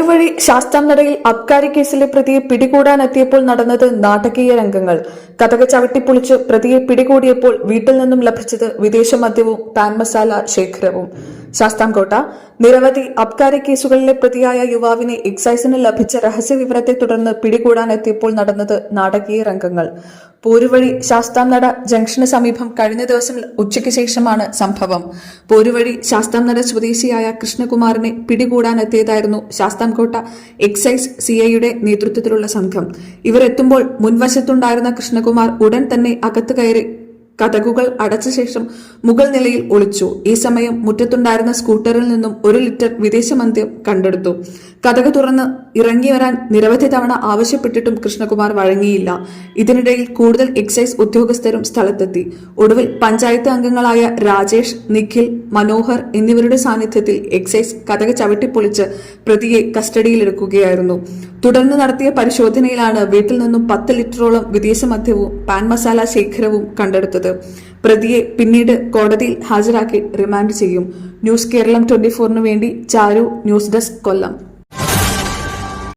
പോരുവഴി ശാസ്താംനടയിൽ അബ്കാരി കേസിലെ പ്രതിയെ പിടികൂടാനെത്തിയപ്പോൾ നടന്നത് നാടകീയ രംഗങ്ങൾ. കതക് ചവിട്ടിപ്പൊളിച്ച് പ്രതിയെ പിടികൂടിയപ്പോൾ വീട്ടിൽ നിന്നും ലഭിച്ചത് വിദേശ മദ്യവും പാൻ മസാല ശേഖരവും. ശാസ്താംകോട്ട നിരവധി അബ്കാരി കേസുകളിലെ പ്രതിയായ യുവാവിനെ എക്സൈസിന് ലഭിച്ച രഹസ്യവിവരത്തെ തുടർന്ന് പിടികൂടാനെത്തിയപ്പോൾ നടന്നത് നാടകീയ രംഗങ്ങൾ. പോരുവഴി ശാസ്താംനട ജംഗ്ഷന് സമീപം കഴിഞ്ഞ ദിവസം ഉച്ചയ്ക്ക് ശേഷമാണ് സംഭവം. പോരുവഴി ശാസ്താംനട സ്വദേശിയായ കൃഷ്ണകുമാറിനെ പിടികൂടാനെത്തിയതായിരുന്നു ശാസ്താംകോട്ട എക്സൈസ് സിഐയുടെ നേതൃത്വത്തിലുള്ള സംഘം. ഇവർ എത്തുമ്പോൾ മുൻവശത്തുണ്ടായിരുന്ന കൃഷ്ണകുമാർ ഉടൻ തന്നെ അകത്ത് കയറി കതകുകൾ അടച്ച ശേഷം മുകൾ നിലയിൽ ഒളിച്ചു. ഈ സമയം മുറ്റത്തുണ്ടായിരുന്ന സ്കൂട്ടറിൽ നിന്നും 1 ലിറ്റർ വിദേശ മദ്യം കണ്ടെടുത്തു. കതക് തുറന്ന് ഇറങ്ങി വരാൻ നിരവധി തവണ ആവശ്യപ്പെട്ടിട്ടും കൃഷ്ണകുമാർ വഴങ്ങിയില്ല. ഇതിനിടയിൽ കൂടുതൽ എക്സൈസ് ഉദ്യോഗസ്ഥരും സ്ഥലത്തെത്തി. ഒടുവിൽ പഞ്ചായത്ത് അംഗങ്ങളായ രാജേഷ്, നിഖിൽ, മനോഹർ എന്നിവരുടെ സാന്നിധ്യത്തിൽ എക്സൈസ് കതക് ചവിട്ടിപ്പൊളിച്ച് പ്രതിയെ കസ്റ്റഡിയിലെടുക്കുകയായിരുന്നു. തുടർന്ന് നടത്തിയ പരിശോധനയിലാണ് വീട്ടിൽ നിന്നും 10 ലിറ്ററോളം വിദേശ മദ്യവും പാൻ മസാല ശേഖരവും കണ്ടെടുത്തത്. പ്രതിയെ പിന്നീട് കോടതിയിൽ ഹാജരാക്കി റിമാൻഡ് ചെയ്യും. ന്യൂസ് കേരളം 24 വേണ്ടി ചാരു, ന്യൂസ് ഡെസ്ക്, കൊല്ലം.